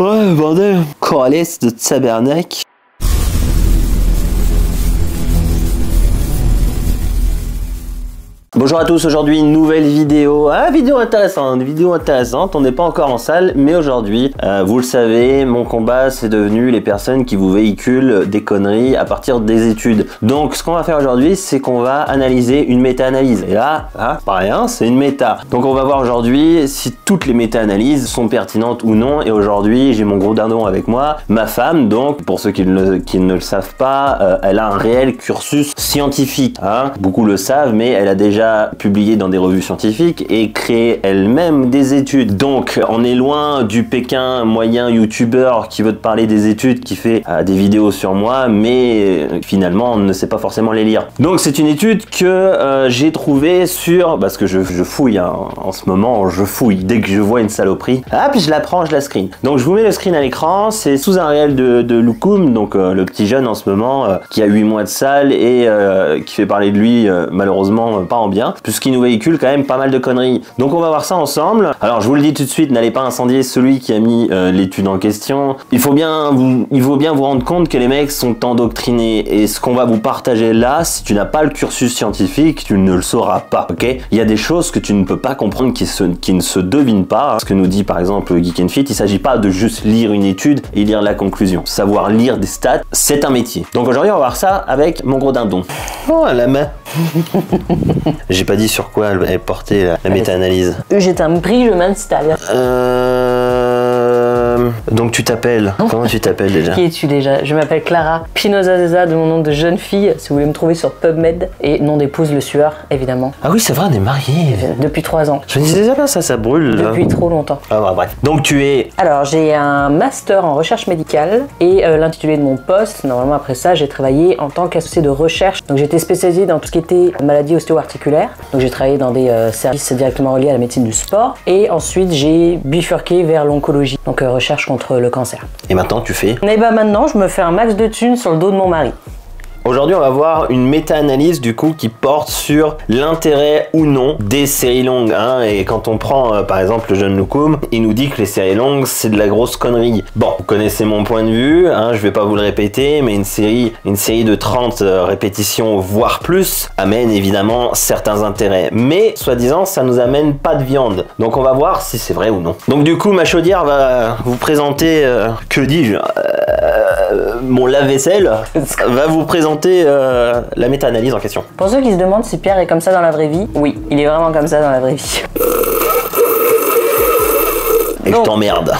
Ouais, bordel. Corrales de tabernacle. Bonjour à tous, aujourd'hui une nouvelle vidéo, vidéo intéressante, on n'est pas encore en salle, mais aujourd'hui, vous le savez, mon combat c'est devenu les personnes qui vous véhiculent des conneries à partir des études. Donc ce qu'on va faire aujourd'hui, c'est qu'on va analyser une méta-analyse, et là, pas rien, c'est une méta. Donc on va voir aujourd'hui si toutes les méta-analyses sont pertinentes ou non, et aujourd'hui j'ai mon gros dindon avec moi, ma femme, donc pour ceux qui ne le savent pas, elle a un réel cursus scientifique, beaucoup le savent, mais elle a déjà publié dans des revues scientifiques et créé elle-même des études. Donc on est loin du Pékin moyen youtubeur qui veut te parler des études, qui fait des vidéos sur moi, mais finalement on ne sait pas forcément les lire. Donc c'est une étude que j'ai trouvée sur, parce que je fouille en ce moment, je fouille dès que je vois une saloperie, puis je la prends, je la screen. Donc je vous mets le screen à l'écran, c'est sous un réel de Loukoum, donc le petit jeune en ce moment qui a 8 mois de salle et qui fait parler de lui malheureusement pas en bien, puisqu'il nous véhicule quand même pas mal de conneries. Donc on va voir ça ensemble. Alors je vous le dis tout de suite, n'allez pas incendier celui qui a mis l'étude en question. Il faut bien vous rendre compte que les mecs sont endoctrinés, et ce qu'on va vous partager là, si tu n'as pas le cursus scientifique, tu ne le sauras pas, ok? Il y a des choses que tu ne peux pas comprendre qui ne se devinent pas. Ce que nous dit par exemple Geek and Fit, il s'agit pas de juste lire une étude et lire la conclusion. Savoir lire des stats, c'est un métier. Donc aujourd'hui on va voir ça avec mon gros dindon. Oh la main. J'ai pas dit sur quoi elle portait la méta-analyse. J'ai un prix, je m'installe. Donc tu t'appelles. Comment tu t'appelles déjà? Qui es-tu déjà? Je m'appelle Clara Pinozazeza, de mon nom de jeune fille, si vous voulez me trouver sur PubMed, et nom d'épouse Le Sueur, évidemment. Ah oui, c'est vrai, on est mariés. Depuis 3 ans. Je me disais ça brûle. Là. Depuis trop longtemps. Bref. Donc tu es... Alors j'ai un master en recherche médicale, et l'intitulé de mon poste, normalement après ça, j'ai travaillé en tant qu'associé de recherche. Donc j'étais spécialisée dans tout ce qui était maladies ostéo-articulaires. Donc j'ai travaillé dans des services directement reliés à la médecine du sport, et ensuite j'ai bifurqué vers l'oncologie, donc recherche contre le cancer. Et maintenant tu fais? Et bah maintenant je me fais un max de thunes sur le dos de mon mari. Aujourd'hui, on va voir une méta-analyse du coup qui porte sur l'intérêt ou non des séries longues. Et quand on prend par exemple le jeune Loukoum, il nous dit que les séries longues c'est de la grosse connerie. Bon, vous connaissez mon point de vue, je vais pas vous le répéter, mais une série de 30 répétitions voire plus amène évidemment certains intérêts. Mais soi-disant, ça nous amène pas de viande. Donc on va voir si c'est vrai ou non. Donc du coup, ma chaudière va vous présenter, que dis-je, mon lave-vaisselle va vous présenter la méta-analyse en question. Pour ceux qui se demandent si Pierre est comme ça dans la vraie vie, oui, il est vraiment comme ça dans la vraie vie. Et donc, je t'emmerde.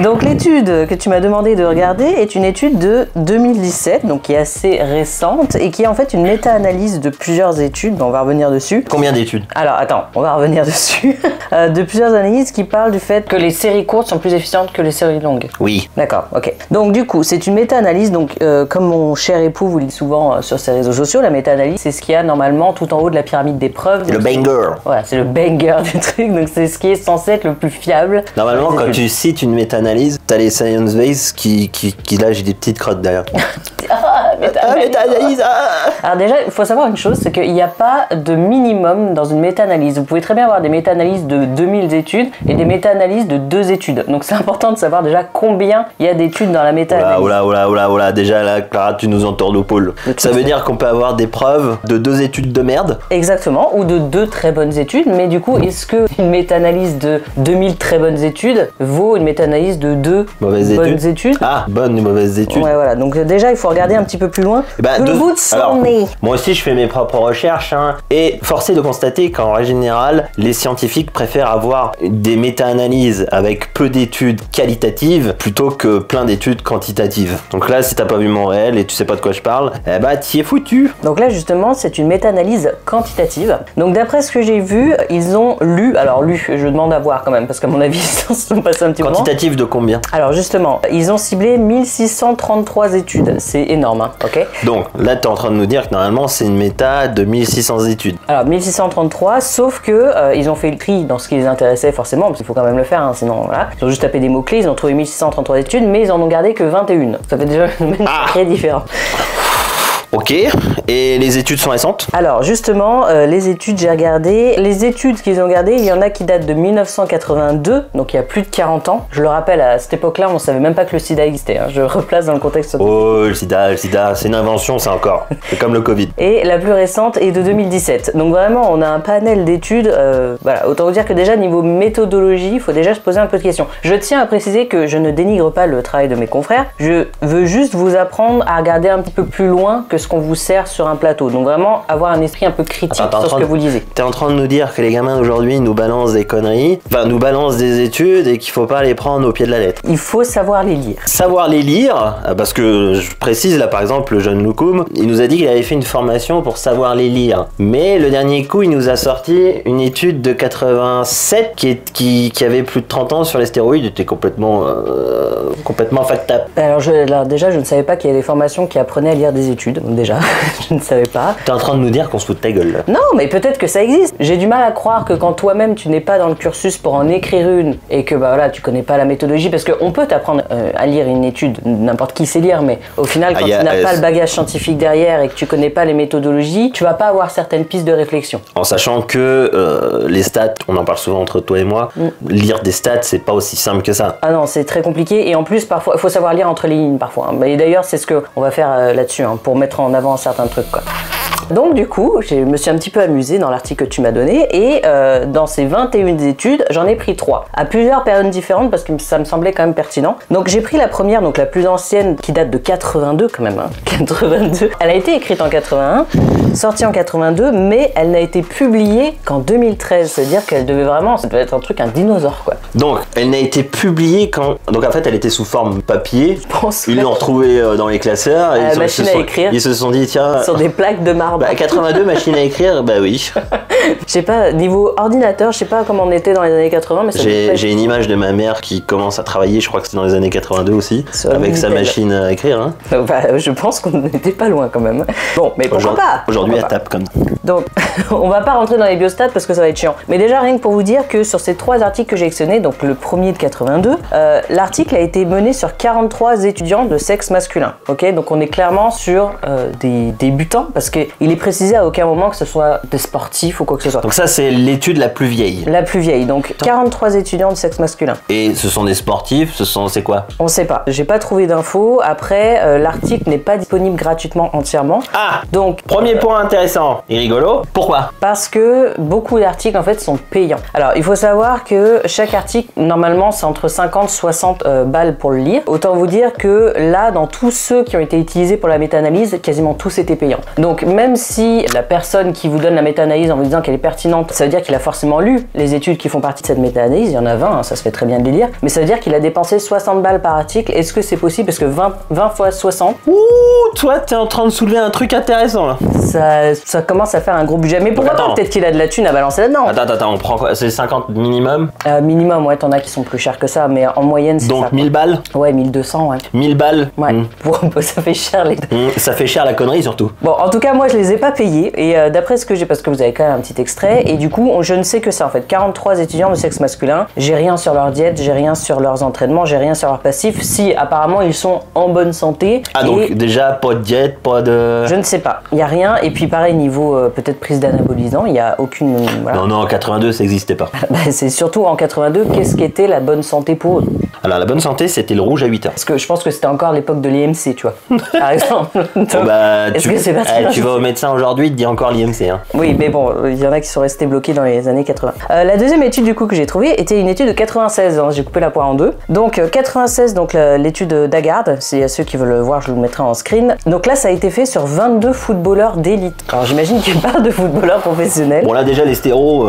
Donc l'étude que tu m'as demandé de regarder est une étude de 2017, donc qui est assez récente et qui est en fait une méta-analyse de plusieurs études, on va revenir dessus. Combien d'études? Alors attends, on va revenir dessus. De plusieurs analyses qui parlent du fait que les séries courtes sont plus efficientes que les séries longues. Oui. D'accord, ok. Donc du coup, c'est une méta-analyse, donc comme mon cher époux vous le dit souvent sur ses réseaux sociaux, la méta-analyse c'est ce qu'il y a normalement tout en haut de la pyramide des preuves. Le banger. Voilà, c'est le banger du truc, donc c'est ce qui est censé être le plus fiable. Normalement, quand tu cites une méta-analyse, t'as les science base qui là j'ai des petites crottes derrière. Méta-analyse. Alors déjà, il faut savoir une chose, c'est qu'il n'y a pas de minimum dans une méta-analyse. Vous pouvez très bien avoir des méta-analyses de 2000 études et des méta-analyses de 2 études. Donc c'est important de savoir déjà combien il y a d'études dans la méta-analyse. Oula, déjà là, Clara, tu nous entoures au pôle. Ça veut dire qu'on peut avoir des preuves de 2 études de merde? Exactement, ou de 2 très bonnes études, mais du coup, est-ce qu'une méta-analyse de 2000 très bonnes études vaut une méta-analyse de 2 mauvaises études? Bonnes et mauvaises études. Ouais, voilà, donc déjà, il faut regarder un petit peu plus loin le bout de son nez. Moi aussi, je fais mes propres recherches, et force est de constater qu'en règle générale, les scientifiques préfèrent avoir des méta-analyses avec peu d'études qualitatives plutôt que plein d'études quantitatives. Donc là, si t'as pas vu mon réel et tu sais pas de quoi je parle, t'y es foutu. Donc là, justement, c'est une méta-analyse quantitative. Donc d'après ce que j'ai vu, ils ont lu, je demande à voir quand même, parce qu'à mon avis, ils se sont passés un petit moment. Quantitative de combien? Alors justement, ils ont ciblé 1633 études, c'est énorme, ok? Donc là, tu es en train de nous dire que normalement, c'est une méta de 1600 études. Alors 1633, sauf que ils ont fait le tri dans ce qui les intéressait forcément, parce qu'il faut quand même le faire, sinon voilà. Ils ont juste tapé des mots-clés, ils ont trouvé 1633 études, mais ils en ont gardé que 21. Ça fait déjà une sacrée différence. Ok, et les études sont récentes? Alors justement, les études, j'ai regardé. Les études qu'ils ont gardées, il y en a qui datent de 1982, donc il y a plus de 40 ans. Je le rappelle, à cette époque-là, on savait même pas que le sida existait. Hein. Je replace dans le contexte. Oh, le sida, c'est une invention, ça encore. C'est comme le Covid. Et la plus récente est de 2017. Donc vraiment, on a un panel d'études. Voilà, autant vous dire que déjà, niveau méthodologie, il faut déjà se poser un peu de questions. Je tiens à préciser que je ne dénigre pas le travail de mes confrères. Je veux juste vous apprendre à regarder un petit peu plus loin que ce qu'on vous sert sur un plateau. Donc vraiment, avoir un esprit un peu critique sur ce que vous lisez. T'es en train de nous dire que les gamins d'aujourd'hui nous balancent des conneries, enfin nous balancent des études et qu'il faut pas les prendre au pied de la lettre. Il faut savoir les lire. Savoir les lire, parce que je précise là par exemple, le jeune Loukoum, il nous a dit qu'il avait fait une formation pour savoir les lire. Mais le dernier coup, il nous a sorti une étude de 87 qui avait plus de 30 ans sur les stéroïdes, était complètement fact-up. Alors déjà, je ne savais pas qu'il y avait des formations qui apprenaient à lire des études. Donc déjà, je ne savais pas. T'es en train de nous dire qu'on se fout de ta gueule là. Non, mais peut-être que ça existe. J'ai du mal à croire que quand toi-même tu n'es pas dans le cursus pour en écrire une et que bah voilà, tu connais pas la méthodologie, parce qu'on peut t'apprendre à lire une étude, n'importe qui sait lire, mais au final, quand tu n'as pas le bagage scientifique derrière et que tu connais pas les méthodologies, tu vas pas avoir certaines pistes de réflexion. En sachant que les stats, on en parle souvent entre toi et moi, lire des stats, c'est pas aussi simple que ça. Ah non, c'est très compliqué et en plus, parfois, il faut savoir lire entre les lignes parfois. Hein. Et d'ailleurs, c'est ce qu'on va faire là-dessus, hein, pour mettre en avant certains trucs, quoi. Donc du coup, je me suis un petit peu amusée dans l'article que tu m'as donné et dans ces 21 études, j'en ai pris 3 à plusieurs périodes différentes parce que ça me semblait quand même pertinent. Donc j'ai pris la première, donc la plus ancienne qui date de 82 quand même, hein, 82. Elle a été écrite en 81, sortie en 82, mais elle n'a été publiée qu'en 2013, c'est-à-dire qu'elle devait vraiment, ça devait être un truc, un dinosaure quoi. Donc elle n'a été publiée quand, donc en fait elle était sous forme papier. Je pense. Ils l'ont retrouvée dans les classeurs. À la machine à écrire. Ils se sont dit tiens. Sur des plaques de marbre. Bah, 82 machine à écrire, bah oui. Je sais pas, niveau ordinateur, je sais pas comment on était dans les années 80, mais ça j'ai une image de ma mère qui commence à travailler, je crois que c'était dans les années 82 aussi, avec sa machine à écrire. Hein. Bah, je pense qu'on n'était pas loin quand même. Bon, mais pourquoi pas? Aujourd'hui, elle tape comme ça. Donc, on va pas rentrer dans les biostats parce que ça va être chiant. Mais déjà, rien que pour vous dire que sur ces 3 articles que j'ai sélectionnés, donc le premier de 82, l'article a été mené sur 43 étudiants de sexe masculin. Ok, donc on est clairement sur des débutants parce qu'il est précisé à aucun moment que ce soit des sportifs ou quoi que ce soit. Donc ça, c'est l'étude la plus vieille. La plus vieille, donc 43 étudiants de sexe masculin. Et ce sont des sportifs, c'est quoi? On sait pas, j'ai pas trouvé d'infos. Après, l'article n'est pas disponible gratuitement entièrement. Ah, donc premier point intéressant et rigolo. Pourquoi? Parce que beaucoup d'articles en fait sont payants. Alors il faut savoir que chaque article, normalement c'est entre 50 et 60 balles pour le lire. Autant vous dire que là, dans tous ceux qui ont été utilisés pour la méta-analyse, quasiment tous étaient payants. Donc même si la personne qui vous donne la méta-analyse en vous disant qu'elle est pertinente, ça veut dire qu'il a forcément lu les études qui font partie de cette méta-analyse, il y en a 20, hein, ça se fait très bien de les lire, mais ça veut dire qu'il a dépensé 60 balles par article. Est-ce que c'est possible? Parce que 20 fois 60... Ouh, toi t'es en train de soulever un truc intéressant là. Ça commence à faire un gros budget. Mais pourquoi pas? Peut-être qu'il a de la thune à balancer là-dedans. Attends, on prend quoi? C'est 50 minimum? Minimum, ouais, t'en as qui sont plus chers que ça, mais en moyenne c'est ça. Donc 1000 balles? Ouais, 1200, ouais. 1000 balles? Ouais, ça fait cher les deux. Ça fait cher la connerie surtout. Bon, en tout cas, moi je les ai pas payés, et d'après ce que j'ai, parce que vous avez quand même un petit extrait, et du coup, je ne sais que ça en fait. 43 étudiants de sexe masculin, j'ai rien sur leur diète, j'ai rien sur leurs entraînements, j'ai rien sur leur passif. Si apparemment ils sont en bonne santé. Ah, donc déjà pas de diète, pas de... Je ne sais pas, il y a rien, et puis pareil, niveau peut-être prise d'anabolisant, il y a aucune... Voilà. Non, en 82 ça n'existait pas. C'est surtout en 82, qu'est-ce qu'était la bonne santé pour eux? Alors la bonne santé c'était le rouge à 8 heures. Parce que je pense que c'était encore l'époque de l'IMC, tu vois, par exemple. Donc, bon, bah, tu vas au médecin aujourd'hui, il te dit encore l'IMC. Hein. Oui, mais bon, il y en a qui sont restés bloqués dans les années 80. La deuxième étude du coup que j'ai trouvée était une étude de 96, hein, j'ai coupé la poire en deux. Donc 96, donc l'étude d'Agard, c'est à ceux qui veulent le voir, je vous le mettrai en screen. Donc là ça a été fait sur 22 footballeurs d'élite. Alors j'imagine qu'il parle de footballeurs professionnels. Bon là déjà les stéros...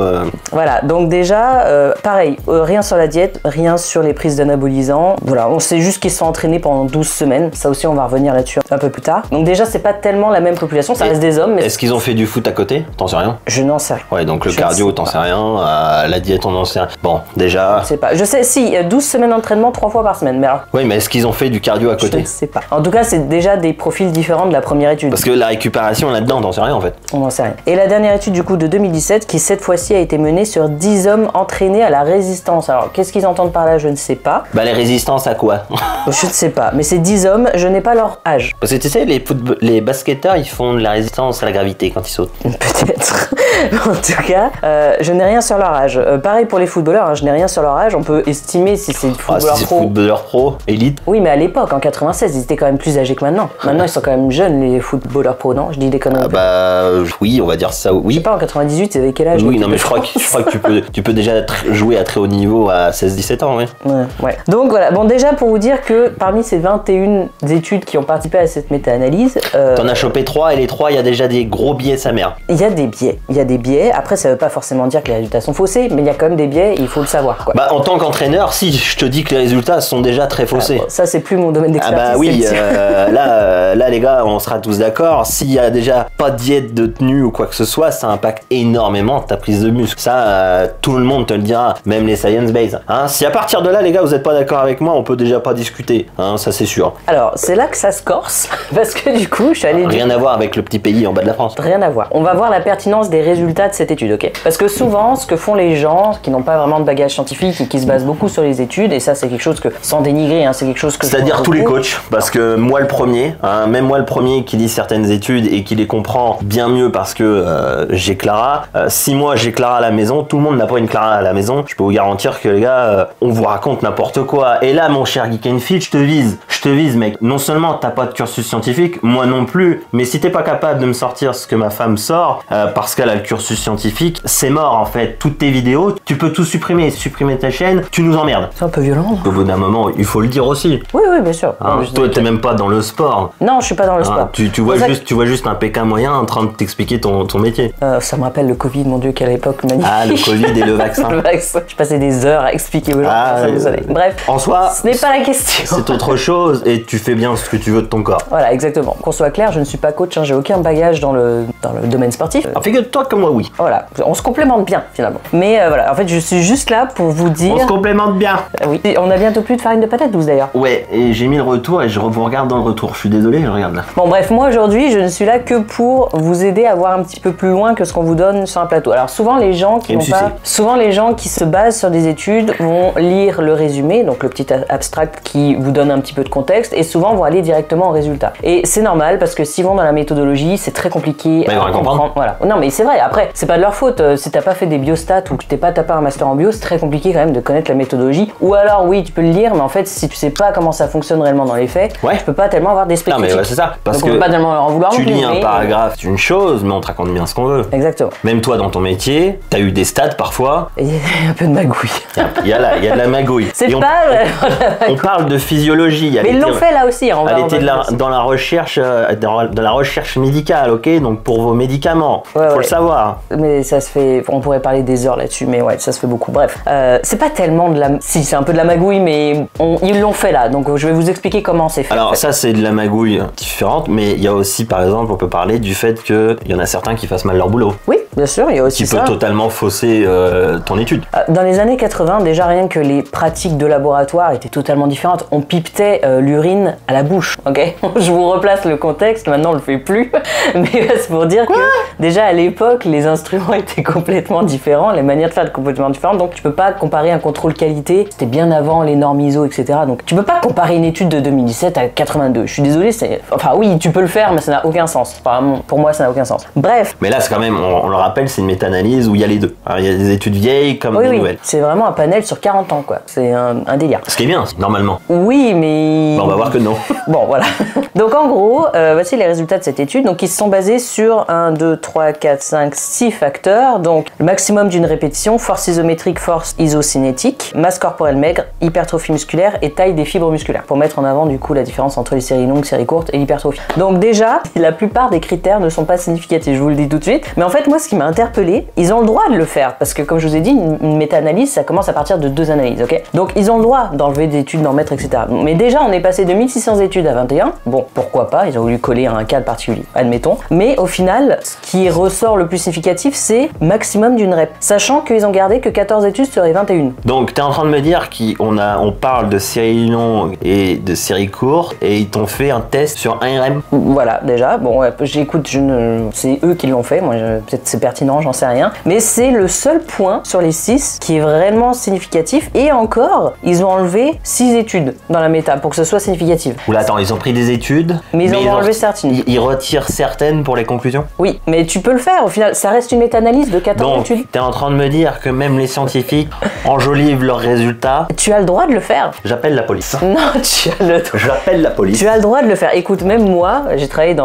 Voilà, donc déjà, pareil, rien sur la diète, rien sur les prises d'anabolisants. Voilà, on sait juste qu'ils se sont entraînés pendant 12 semaines. Ça aussi on va revenir là-dessus un peu plus tard. Donc déjà c'est pas tellement la même population, ça reste des hommes. Mais est-ce qu'ils ont fait du foot à côté? T'en sais rien? Je n'en sais rien. Ouais, donc le Je cardio, sais t'en pas. sais rien, la diète, on en sait rien. Bon, déjà... Je sais pas. Je sais, si, 12 semaines d'entraînement 3 fois par semaine, mais alors, Oui, mais est-ce qu'ils ont fait du cardio à je côté? ne sais pas. En tout cas, c'est déjà des profils différents de la première étude. Parce que la récupération là-dedans, t'en sais rien en fait. On n'en sait rien. Et la dernière étude du coup de 2017 qui cette fois-ci a été menée sur 10 hommes entraînés à la résistance. Alors qu'est-ce qu'ils entendent par là, je ne sais pas. Bah les résistances à quoi? Je ne sais pas, mais c'est 10 hommes, je n'ai pas leur âge. Parce que tu sais, les basketteurs, ils font de la résistance à la gravité quand ils sautent. Peut-être. En tout cas, je n'ai rien sur leur âge. Pareil pour les footballeurs, hein, je n'ai rien sur leur âge. On peut estimer si c'est Ah, footballeur si c'est pro. footballeur pro, élite. Oui, mais à l'époque, en 96, ils étaient quand même plus âgés que maintenant. Maintenant, ils sont quand même jeunes, les footballeurs pro, non? Je dis des conneries. Ah bah oui, on va dire ça, Je sais oui. pas, en 98, ils avaient quel âge? Oui, les non mais je équipes de crois que tu peux déjà jouer à très haut niveau à 16-17 ans, oui. Ouais. Donc voilà, bon déjà pour vous dire que parmi ces 21 études qui ont participé à cette méta-analyse, T'en as chopé 3 et les 3, il y a déjà des gros biais sa mère. il y a des biais. Il y a des biais, après ça veut pas forcément dire que les résultats sont faussés, mais il y a quand même des biais et il faut le savoir quoi. Bah en tant qu'entraîneur, si, je te dis que les résultats sont déjà très faussés. Bon, ça c'est plus mon domaine Ah d'expertise. bah oui, c'est le tien. là les gars, on sera tous d'accord, s'il y a déjà pas de diète de tenue ou quoi que ce soit, ça impacte énormément ta prise de muscle. Ça, tout le monde te le dira, même les science-based. Hein, si à partir de là, les gars, vous n'êtes pas d'accord avec moi, on peut déjà pas discuter, hein, ça c'est sûr. Alors c'est là que ça se corse, parce que du coup je suis allée Rien à voir avec le petit pays en bas de la France. Rien à voir. On va voir la pertinence des résultats de cette étude, ok? Parce que souvent, ce que font les gens qui n'ont pas vraiment de bagage scientifique et qui se basent beaucoup sur les études, et ça c'est quelque chose que, sans dénigrer, hein, c'est quelque chose que... je C'est-à-dire vois tous les beaucoup. coachs, parce que moi le premier, hein, même moi le premier qui lit certaines études et qui les comprend bien mieux parce que j'ai Clara, si moi j'ai Clara à la maison, tout le monde n'a pas une Clara à la maison, je peux vous garantir que les gars, on vous raconte n'importe quoi. Et là mon cher Geek and Fit, je te vise mec, non seulement t'as pas de cursus scientifique, moi non plus, mais si t'es pas capable de me sortir ce que ma femme sort, parce qu'elle a le cursus scientifique, c'est mort en fait, toutes tes vidéos, tu peux tout supprimer ta chaîne, tu nous emmerdes. C'est un peu violent. Au bout d'un moment, il faut le dire aussi. Oui, bien sûr. Hein, Non, je- toi, t'es même pas dans le sport. Non, je suis pas dans le Hein, sport. tu vois C'est ça juste, tu vois juste un Pékin moyen en train de t'expliquer ton métier. Ça me rappelle le Covid, mon Dieu, quelle époque magnifique. Ah, le Covid et le vaccin. Le vaccin. Je passais des heures à expliquer aux gens. Ah, ça vous allez. Bref, En soi, ce n'est pas la question. c'est autre chose et tu fais bien ce que tu veux de ton corps. Voilà, exactement. Qu'on soit clair, je ne suis pas coach, hein, j'ai aucun bagage dans le domaine sportif. Alors, figure-toi que moi, oui. Voilà, on se complémente bien finalement. Mais voilà, en fait, je suis juste là pour vous dire. On se complémente bien. Oui, on a bientôt plus de farine de patate douce d'ailleurs. Ouais, et j'ai mis le retour et je vous regarde dans le retour. Je suis désolé, je regarde là. Bon bref, moi aujourd'hui je ne suis là que pour vous aider à voir un petit peu plus loin que ce qu'on vous donne sur un plateau. Alors souvent les gens qui Et me n'ont pas, sucer. souvent les gens qui se basent sur des études vont lire le résumé, donc le petit abstract qui vous donne un petit peu de contexte, et souvent vont aller directement au résultat. Et c'est normal parce que s'ils vont dans la méthodologie, c'est très compliqué Bah, ils vont à rien comprendre. comprendre. Voilà. Non mais c'est vrai. Après, c'est pas de leur faute. Si t'as pas fait des biostats ou que t'es pas tapé un master en bio, c'est très compliqué quand même de connaître la méthodologie. Ou alors oui, tu peux le lire, mais en fait si tu sais pas comment ça fonctionne réellement dans les faits, Ouais. tu peux pas tellement avoir d'esprit Non, mais critique. ouais, c'est ça. Parce Donc on peut pas que tellement leur en vouloir tu non plus, lis un mais- paragraphe, c'est une chose, mais on te raconte bien ce qu'on veut. Exactement. Même toi, dans ton métier, t'as eu des stats parfois. Et il y a un peu de magouille. Il y a de la magouille. C'est Et on- pas vraiment On parle de physiologie. Mais ils l'ont fait là aussi. On va- Elle on était va dire ça. dans la recherche, dans la recherche médicale, ok. Donc pour vos médicaments, Ouais, faut ouais. le savoir. Mais ça se fait. On pourrait parler des heures là-dessus, mais ouais, ça se fait beaucoup. Bref, c'est pas tellement de la. Si, c'est un peu de la magouille, mais ils l'ont fait là. Donc je vais vous expliquer comment c'est fait. en Alors fait. ça c'est de la magouille différente, mais il y a aussi par exemple, on peut parler du fait qu'il y en a certains qui fassent mal leur boulot, Oui, bien sûr, il y a aussi qui peut ça. totalement fausser ton étude. Dans les années 80, déjà rien que les pratiques de laboratoire étaient totalement différentes. On pipetait l'urine à la bouche, ok. Je vous replace le contexte, maintenant on le fait plus. Mais c'est pour dire que déjà à l'époque, les instruments étaient complètement différents, les manières de faire étaient complètement différentes, donc tu peux pas comparer un contrôle qualité, c'était bien avant les normes ISO, etc. Donc tu peux pas comparer une étude de 2017 à 82. Je suis désolé, enfin oui, tu peux le faire, mais ça n'a aucun sens. Enfin, pour moi, ça n'a aucun sens. Bref. Mais là c'est quand même, on le rappelle, c'est une méta-analyse où il y a les deux. Alors, il y a des études vieilles comme Oui, des oui, nouvelles. c'est vraiment un panel sur 40 ans, quoi. C'est un délire. Ce qui est bien, normalement. Oui, mais... Bon, on va voir que non. Bon, voilà. Donc, en gros, voici les résultats de cette étude. Donc, ils se sont basés sur 1, 2, 3, 4, 5, 6 facteurs. Donc, le maximum d'une répétition, force isométrique, force isocinétique, masse corporelle maigre, hypertrophie musculaire et taille des fibres musculaires. Pour mettre en avant, du coup, la différence entre les séries longues, séries courtes et l'hypertrophie. Donc, déjà, la plupart des critères ne sont pas significatifs, je vous le dis tout de suite. Mais en fait, moi, ce qui m'a interpellé, ils ont le droit de le faire. Parce que, comme je vous ai dit, une méta-analyse, ça commence à partir de 2 analyses, ok? Donc, ils ont le droit d'enlever des études, d'en mettre, etc. Mais déjà, on est passé de 1600 études à 21. Bon, pourquoi pas, ils ont voulu coller un cadre particulier, admettons. Mais au final, ce qui ressort le plus significatif, c'est maximum d'une rep. Sachant qu'ils ont gardé que 14 études sur les 21. Donc, tu es en train de me dire qu'on parle de séries longues et de séries courtes et ils t'ont fait un test sur 1RM. Voilà, déjà. Bon, j'écoute, c'est eux qui l'ont fait. Moi, peut-être c'est pertinent, j'en sais rien. Mais c'est le seul point sur les 6 qui est vraiment significatif. Et encore, ils ont enlevé 6 études dans la méta pour que ce soit significatif. Oula, attends, ils ont pris des études, mais ils ont enlevé certaines. Ils retirent certaines pour les conclusions? Oui, mais tu peux le faire. Au final, ça reste une méta-analyse de 14 études. Donc, tu es en train de me dire que même les scientifiques enjolivent leurs résultats? Tu as le droit de le faire. J'appelle la police. Non, tu as le droit. J'appelle la police. Tu as le droit de le faire. Écoute, même moi, j'ai travaillé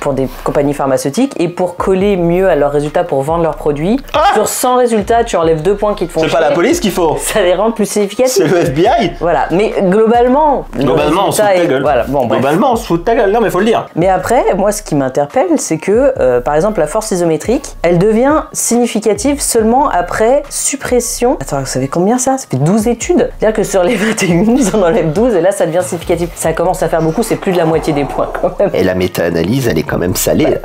pour des compagnies pharmaceutiques et pour coller mieux à leurs résultats pour vendre leurs produits, sur 100 résultats, tu enlèves 2 points qui te font chier. C'est pas la police qu'il faut. Ça les rend plus significatifs. C'est le FBI. Voilà, mais globalement, on se fout de ta gueule. Voilà, bon, globalement, on se fout de ta gueule. Non, mais faut le dire. Mais après, moi, ce qui m'interpelle, c'est que, par exemple, la force isométrique, elle devient significative seulement après suppression. Attends, vous savez combien ça fait 12 études. C'est-à-dire que sur les 21, ils en enlèvent 12 et là, ça devient significatif. Ça commence à faire beaucoup, c'est plus de la moitié des points quand même. Et la méta-analyse, elle est quand même salée.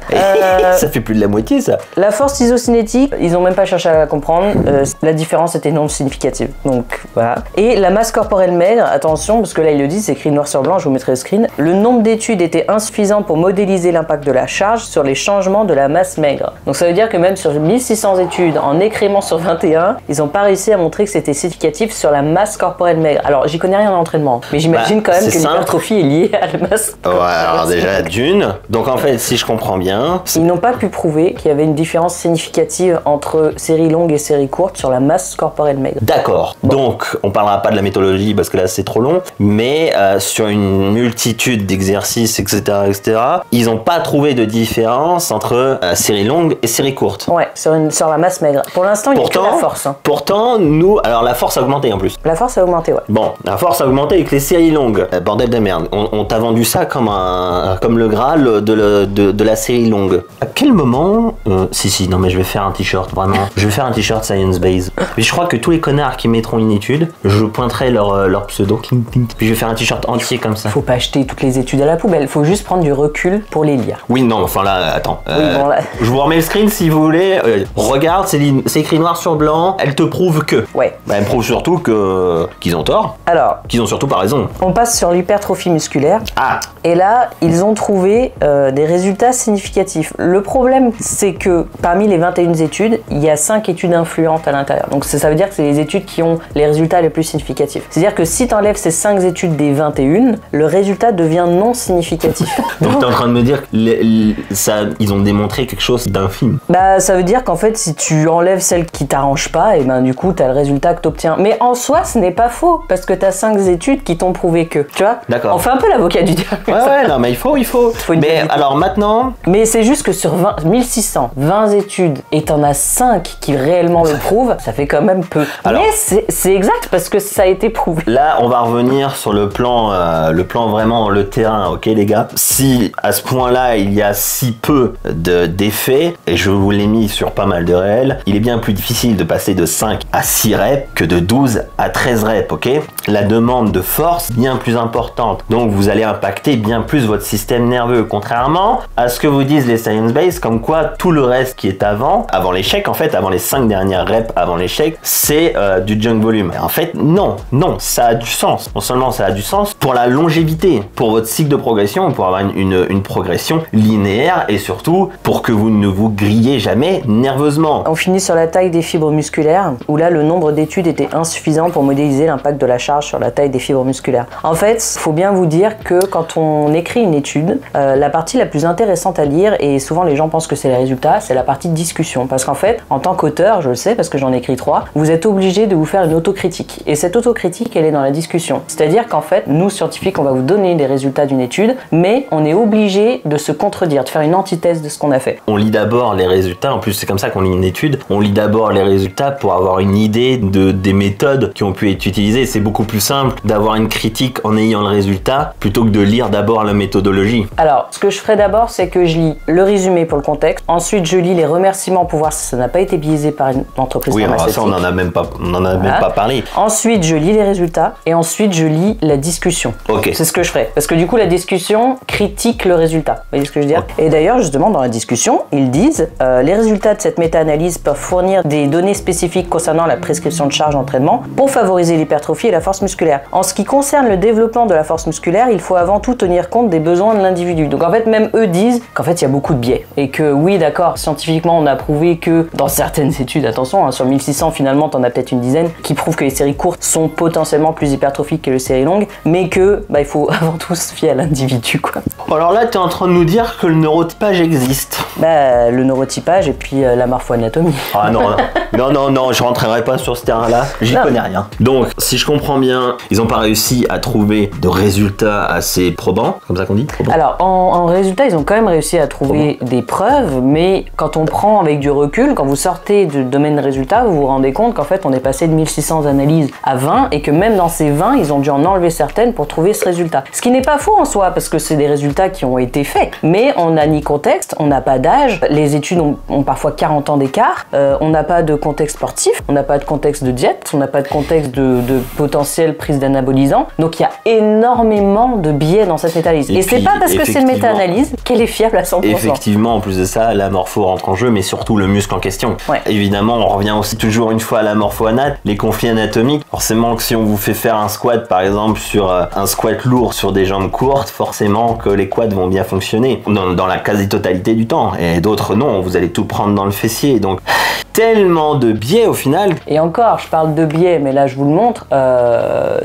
Ça fait plus de la moitié, ça. La force isocinétique, ils ont même pas cherché à comprendre. La différence était non significative. Donc, voilà. Et la masse corporelle maigre, attention, parce que là, ils le disent, c'est écrit noir sur blanc, je vous mettrai le screen. Le nombre d'études était insuffisant pour modéliser l'impact de la charge sur les changements de la masse maigre. Donc, ça veut dire que même sur 1600 études, en écrément sur 21, ils ont pas réussi à montrer que c'était significatif sur la masse corporelle maigre. Alors, j'y connais rien en entraînement, mais j'imagine quand même que l'hypertrophie est liée à la masse corporelle. Ouais, alors déjà, d'une. Donc, en fait, si je comprends bien... Ils n'ont pas pu prouver qu'il y avait une différence significative entre séries longues et séries courtes sur la masse corporelle maigre. D'accord. Bon. Donc, on parlera pas de la méthodologie parce que là, c'est trop long, mais sur une multitude d'exercices, etc., ils n'ont pas trouvé de différence entre séries longues et séries courtes. Ouais, sur la masse maigre. Pour l'instant, il n'y a que la force. Hein. Pourtant, nous... Alors, la force a augmenté en plus. La force a augmenté, ouais. Bon, la force a augmenté avec les séries longues. Bordel de merde. On t'a vendu ça comme le Graal de la série longue. À quel moment... Si, non mais je vais faire un t-shirt, vraiment. Je vais faire un t-shirt Science Base. Mais je crois que tous les connards qui mettront une étude, je pointerai leur pseudo. Puis je vais faire un t-shirt entier comme ça. Faut pas acheter toutes les études à la poubelle, faut juste prendre du recul pour les lire. Oui, non, enfin là, attends. Oui, bon, là... Je vous remets le screen si vous voulez. Regarde, c'est écrit noir sur blanc. Elle te prouve que... Ouais. Bah, elle prouve surtout qu'ils ont tort. Alors... Qu'ils ont surtout pas raison. On passe sur l'hypertrophie musculaire. Ah. Et là, ils ont trouvé des résultats significatifs. Le problème, c'est que parmi les 21 études, il y a 5 études influentes à l'intérieur. Donc ça veut dire que c'est les études qui ont les résultats les plus significatifs. C'est-à-dire que si tu enlèves ces 5 études des 21, le résultat devient non significatif. Donc tu es en train de me dire qu'ils ont démontré quelque chose d'infime. Bah ça veut dire qu'en fait, si tu enlèves celles qui t'arrangent pas, et ben du coup, tu as le résultat que tu obtiens. Mais en soi, ce n'est pas faux, parce que tu as 5 études qui t'ont prouvé que. Tu vois? D'accord. On fait un peu l'avocat du diable. Ouais, non, mais il faut mais alors maintenant... Mais c'est juste que sur 1620 études, et t'en as 5 qui réellement le prouvent, ça fait quand même peu. Alors, mais c'est exact, parce que ça a été prouvé. Là, on va revenir sur le plan vraiment, le terrain, ok les gars? Si à ce point-là, il y a si peu d'effets, et je vous l'ai mis sur pas mal de réels, il est bien plus difficile de passer de 5 à 6 reps que de 12 à 13 reps, ok? La demande de force bien plus importante. Donc, vous allez impacter bien plus votre système nerveux, contrairement à ce que vous disent les science-based, comme quoi tout le reste qui est avant l'échec, en fait, avant les 5 dernières reps, avant l'échec, c'est du junk volume. Et en fait, non, ça a du sens. Non seulement ça a du sens pour la longévité, pour votre cycle de progression, pour avoir une progression linéaire et surtout pour que vous ne vous grillez jamais nerveusement. On finit sur la taille des fibres musculaires, où là, le nombre d'études était insuffisant pour modéliser l'impact de la charge sur la taille des fibres musculaires. En fait, il faut bien vous dire que quand on écrit une étude, la partie la plus intéressante à lire, et souvent les gens pensent que c'est les résultats, c'est la partie de discussion. Parce qu'en fait, en tant qu'auteur, je le sais parce que j'en ai écrit 3, vous êtes obligé de vous faire une autocritique. Et cette autocritique, elle est dans la discussion. C'est-à-dire qu'en fait, nous, scientifiques, on va vous donner les résultats d'une étude, mais on est obligé de se contredire, de faire une antithèse de ce qu'on a fait. On lit d'abord les résultats, en plus c'est comme ça qu'on lit une étude, on lit d'abord les résultats pour avoir une idée des méthodes qui ont pu être utilisées. C'est beaucoup plus simple d'avoir une critique en ayant le résultat plutôt que de lire d'abord la méthodologie. Alors, ce que je ferai d'abord, c'est que je lis le résumé pour le contexte, ensuite je lis les remerciements pour voir si ça n'a pas été biaisé par une entreprise pharmaceutique. Oui, alors ça on n'en a même pas parlé. Ensuite, je lis les résultats et ensuite je lis la discussion. Ok. C'est ce que je ferai. Parce que du coup, la discussion critique le résultat. Vous voyez ce que je veux dire? Et d'ailleurs, justement, dans la discussion, ils disent méta-analyse. Les résultats de cette méta-analyse peuvent fournir des données spécifiques concernant la prescription de charge d'entraînement pour favoriser l'hypertrophie et la force musculaire. En ce qui concerne le développement de la force musculaire, il faut avant tout tenir compte des besoins de l'individu. Donc en fait, même eux disent qu'en fait, il y a beaucoup de biais. Et que oui, d'accord, scientifiquement, on a prouvé que dans certaines études, attention, hein, sur 1600, finalement, t'en as peut-être une dizaine, qui prouvent que les séries courtes sont potentiellement plus hypertrophiques que les séries longues, mais que il faut avant tout se fier à l'individu, quoi. Alors là, tu es en train de nous dire que le neurotypage existe. Le neurotypage et puis la morpho-anatomie. Ah non, je rentrerai pas sur ce terrain-là, j'y connais rien. Donc, si je comprends bien, ils n'ont pas réussi à trouver de résultats assez probants, comme ça qu'on dit probants. Alors, en résultat, ils ont quand même réussi à trouver des preuves, mais quand on prend avec du recul, quand vous sortez du domaine des résultats, vous vous rendez compte qu'en fait, on est passé de 1600 analyses à 20, et que même dans ces 20, ils ont dû en enlever certaines pour trouver ce résultat. Ce qui n'est pas faux en soi, parce que c'est des résultats qui ont été faits, mais on n'a ni contexte, on n'a pas d'âge, les études ont parfois 40 ans d'écart, on n'a pas de contexte sportif, on n'a pas de contexte de diète, on n'a pas de contexte de potentielle prise d'anabolisants, donc il y a énormément de biais dans cette méta-analyse. Et c'est pas parce que c'est une méta-analyse qu'elle est fiable à 100%. Effectivement, en plus de ça, la morpho rentre en jeu, mais surtout le muscle en question. Ouais. Évidemment, on revient aussi toujours une fois à la morpho-anat, les conflits anatomiques. Forcément que si on vous fait faire un squat, par exemple, sur un squat lourd sur des jambes courtes, forcément que les quads vont bien fonctionner dans la quasi-totalité du temps. Et d'autres non, vous allez tout prendre dans le fessier. Donc, tellement de biais au final. Et encore, je parle de biais, mais là je vous le montre.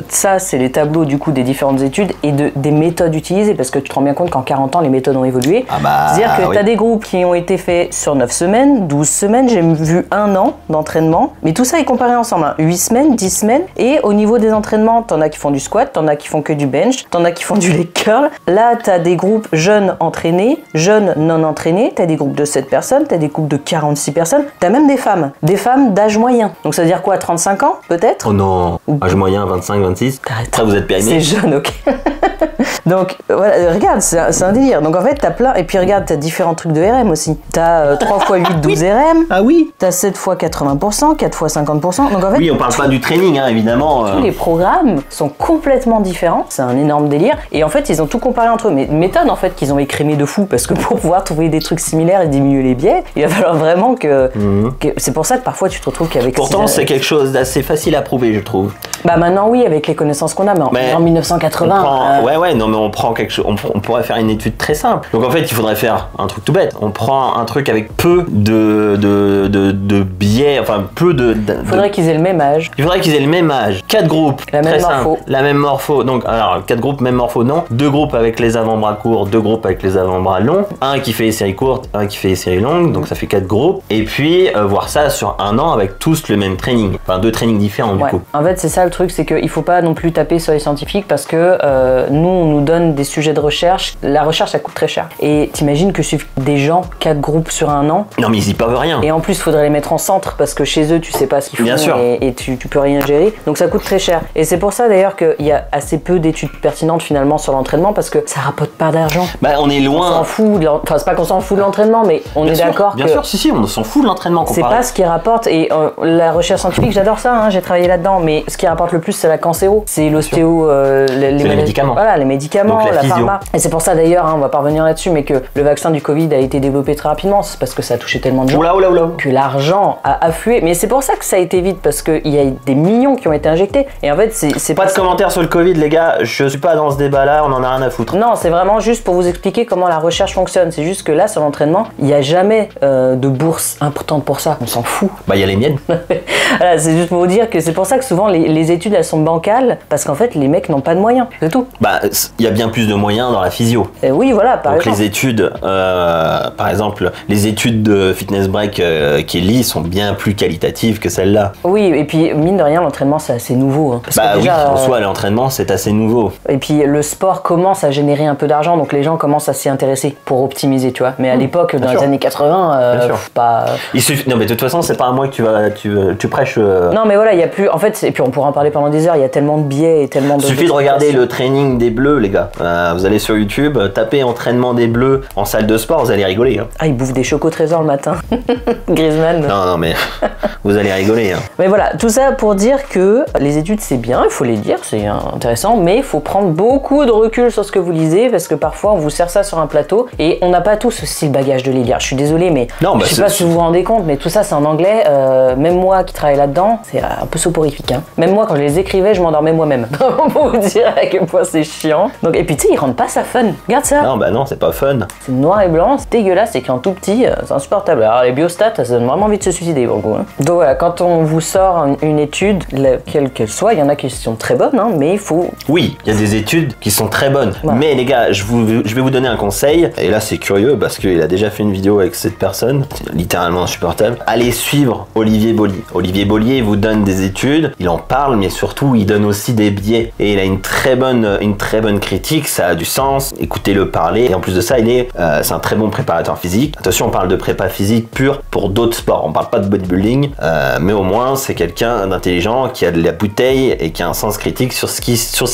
Ça, c'est les tableaux du coup des différentes études et des méthodes utilisées, parce que tu te rends bien compte qu'en 40 ans, les méthodes ont évolué. C'est-à-dire que tu as des groupes qui ont été faits sur 9 semaines, 12 semaines, j'ai vu 1 an d'entraînement, mais tout ça est comparé ensemble, hein. 8 semaines, 10 semaines, et au niveau des entraînements, t'en as qui font du squat, t'en as qui font que du bench, t'en as qui font du leg curl. Là, t'as des groupes jeunes entraînés, jeunes non entraînés, t'as des groupes de 7 personnes, t'as des groupes de 46 personnes, t'as même des femmes d'âge moyen. Donc ça veut dire quoi, 35 ans peut-être? Oh non, âge moyen 25, 26. Ça, vous êtes périmé. C'est jeune, ok. Donc voilà, regarde, c'est un délire. Donc en fait, t'as plein, et puis regarde, t'as différents trucs de RM aussi. T'as 3 x 8, 12 RM. Ah oui. T'as 7 x 80%, 4 x 50%. Donc en fait, oui, on parle pas du training, hein, évidemment. Tous les programmes sont complètement différents. C'est un énorme délire. Et en fait, ils ont tout comparé entre eux. Mais une méthode en fait qu'ils ont écrémé de fou, parce que pour pouvoir trouver des trucs similaires et diminuer les biais, il va falloir vraiment que c'est pour ça que parfois tu te retrouves qu'avec. Pourtant, c'est quelque chose d'assez facile à prouver, je trouve. Bah maintenant oui, avec les connaissances qu'on a, mais en 1980. Ouais, non, mais on prend quelque chose. On pourrait faire une étude très simple. Donc en fait, il faudrait faire un truc tout bête. On prend un truc avec peu de biais, enfin peu de. Il faudrait qu'ils aient le même âge. Il faudrait qu'ils aient le même âge. 4 groupes. La même morpho. Simple. La même morpho. Donc alors 4 groupes, même morpho, non. 2 groupes avec les avant-bras courts, 2 groupes avec les avant-bras longs. Un qui fait les séries courtes, un qui fait les séries longues. Donc ça fait 4 groupes. Et puis voir ça sur 1 an avec tous le même training. Enfin 2 trainings différents du coup. En fait, c'est ça le truc, c'est qu'il faut pas non plus taper sur les scientifiques, parce que nous, on nous donne des sujets de recherche. La recherche, ça coûte très cher. Et t'imagines que suffit des gens, 4 groupes sur 1 an. Non, mais ils y peuvent rien. Et en plus, il faudrait les mettre en centre, parce que chez eux, tu sais pas ce qu'ils font. Bien sûr. Et tu peux rien gérer. Donc ça coûte très cher. Et c'est pour ça d'ailleurs qu'il y a assez peu d'études pertinentes finalement sur l'entraînement, parce que ça rapporte pas d'argent. Bah, on est loin. On s'en fout. Enfin, c'est pas qu'on s'en fout de l'entraînement, mais on est d'accord que. Bien sûr, si, on s'en fout de l'entraînement. C'est pas ce qui rapporte. Et la recherche scientifique, j'adore ça, hein, j'ai travaillé là-dedans, mais ce qui rapporte le plus, c'est la cancéro. C'est l'ostéo, les médicaments. Voilà, les médicaments, donc, la pharma. Et c'est pour ça d'ailleurs, hein, on va pas revenir là-dessus, mais que le vaccin du Covid a été développé très rapidement. C'est parce que ça a touché tellement de gens. Oula. Que l'argent a afflué. Mais c'est pour ça que ça a été vite, parce qu'il y a des millions qui ont été injectés. Et en fait, c'est pas de commentaires sur le Covid, les gars. Je suis pas dans ce débat-là, on en a rien à foutre. Non, c'est vraiment juste pour vous expliquer comment la recherche fonctionne. C'est juste que là, sur l'entraînement, il n'y a jamais de bourse importante pour ça. On s'en fout. Bah, il y a les miennes. Voilà, c'est juste pour vous dire que c'est pour ça que souvent les études elles sont bancales, parce qu'en fait les mecs n'ont pas de moyens, c'est tout. Bah, il y a bien plus de moyens dans la physio. Oui, voilà, par exemple. Donc les études, par exemple, les études de Fitness Break Kelly sont bien plus qualitatives que celles-là. Oui, et puis mine de rien, l'entraînement c'est assez nouveau. Hein, bah oui, en soi, l'entraînement c'est assez nouveau. Et puis le sport commence à générer un peu d'argent, donc les gens commencent à s'y intéresser pour optimiser, tu vois. Mais à l'époque, dans les années 80, pas. Il suffit... Non, mais de toute façon, c'est pas à moi que tu prêches. Non, mais voilà, il y a plus. En fait, et puis on pourra en parler pendant des heures. Il y a tellement de biais et tellement de. Il suffit de regarder le training des Bleus, les gars. Vous allez sur YouTube, tapez entraînement des Bleus en salle de sport, vous allez rigoler. Hein. Ah, ils bouffent des chocos trésors le matin. Griezmann. Non, mais vous allez rigoler. Hein. Mais voilà, tout ça pour dire que les études c'est bien, il faut les dire, c'est intéressant, mais il faut prendre beaucoup de recul sur ce que vous lisez, parce parce que parfois on vous sert ça sur un plateau et on n'a pas tous aussi le bagage de les lire. Je suis désolée, mais non, bah je sais pas si vous vous rendez compte, mais tout ça c'est en anglais. Même moi qui travaille là-dedans, c'est un peu soporifique. Hein. Même moi, quand je les écrivais, je m'endormais moi-même. Pour vous dire à quel point c'est chiant. Donc, et puis tu sais, ils rendent pas ça fun. Regarde ça. Non, bah non, c'est pas fun. C'est noir et blanc, c'est dégueulasse, c'est écrit en tout petit, c'est insupportable. Alors les biostats, ça donne vraiment envie de se suicider pour le coup. Hein. Donc voilà, quand on vous sort une étude, quelle qu'elle soit, il y en a qui sont très bonnes, hein, mais il faut... Oui, il y a des études qui sont très bonnes. Voilà. Mais les gars, je vais vous donner un conseil. Et là, c'est curieux parce qu'il a déjà fait une vidéo avec cette personne. C'est littéralement insupportable. Allez suivre Olivier Bollier. Olivier Bollier vous donne des études, il en parle, mais surtout, il donne aussi des biais. Et il a une très bonne critique, ça a du sens. Écoutez-le parler. Et en plus de ça, c'est un très bon préparateur physique. Attention, on parle de prépa physique pure pour d'autres sports. On parle pas de bodybuilding, mais au moins, c'est quelqu'un d'intelligent qui a de la bouteille et qui a un sens critique sur ce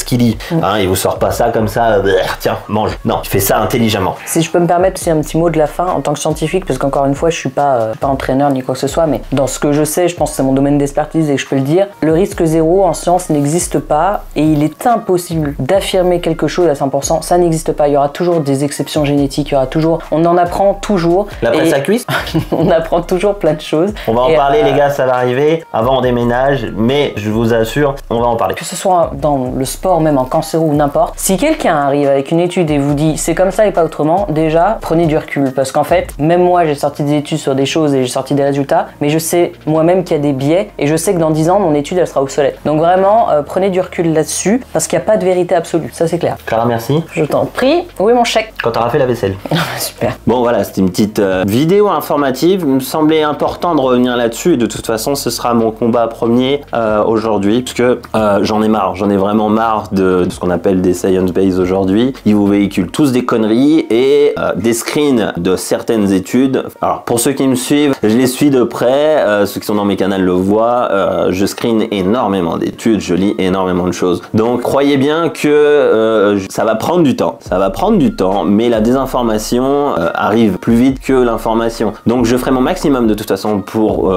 qu'il lit. Hein, il vous sort pas ça comme ça, tiens, mange. Non, il fait ça intelligemment. Si je peux me permettre aussi un petit mot de la fin en tant que scientifique, parce qu'encore une fois, je suis pas entraîneur ni quoi que ce soit, mais dans ce que je sais, je pense que c'est mon domaine d'expertise et que je peux le dire, le risque zéro en science n'existe pas et il est impossible d'affirmer quelque chose à 100%. Ça n'existe pas. Il y aura toujours des exceptions génétiques, il y aura toujours, on en apprend toujours. La presse à cuisse. On apprend toujours plein de choses. On va en parler, les gars, ça va arriver. Avant on déménage, mais je vous assure, on va en parler. Que ce soit dans le sport, même en cancéro ou n'importe, si quelqu'un arrive avec une étude et vous dit c'est comme ça et pas autrement, déjà prenez du recul parce qu'en fait, même moi j'ai sorti des études sur des choses et j'ai sorti des résultats, mais je sais moi-même qu'il y a des biais et je sais que dans 10 ans mon étude elle sera obsolète. Donc vraiment prenez du recul là-dessus parce qu'il n'y a pas de vérité absolue, ça c'est clair. Clara, merci. Je t'en prie. Où est mon chèque? Quand t'auras fait la vaisselle. Super. Bon voilà, c'était une petite vidéo informative. Il me semblait important de revenir là-dessus et de toute façon ce sera mon combat premier aujourd'hui parce que j'en ai vraiment marre de ce qu'on appelle des science-based aujourd'hui. Ils vous véhiculent tous des conneries et des screens de certaines études. Alors pour ceux qui me suivent, je les suis de près, ceux qui sont dans mes canaux le voient, je screen énormément d'études, je lis énormément de choses. Donc croyez bien que ça va prendre du temps, mais la désinformation arrive plus vite que l'information. Donc je ferai mon maximum de toute façon pour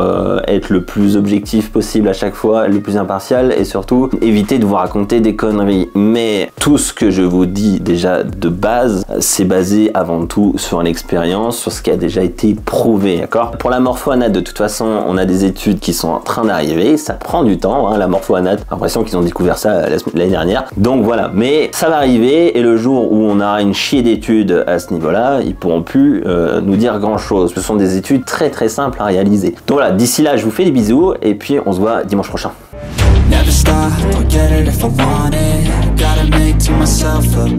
être le plus objectif possible à chaque fois, le plus impartial et surtout éviter de vous raconter des conneries. Mais tout ce que je vous dis déjà de base, c'est basé avant tout sur l'expérience, sur ce qui a déjà été prouvé, d'accord? Pour la morpho-anat, de toute façon, on a des études qui sont en train d'arriver, ça prend du temps, hein, la morpho-anat, l'impression qu'ils ont découvert ça l'année dernière. Donc voilà, mais ça va arriver et le jour où on aura une chier d'études à ce niveau-là, ils pourront plus nous dire grand-chose. Ce sont des études très très simples à réaliser. Donc voilà, d'ici là, je vous fais des bisous et puis on se voit dimanche prochain. Never stop, I'll get it if I want it. Gotta make to myself a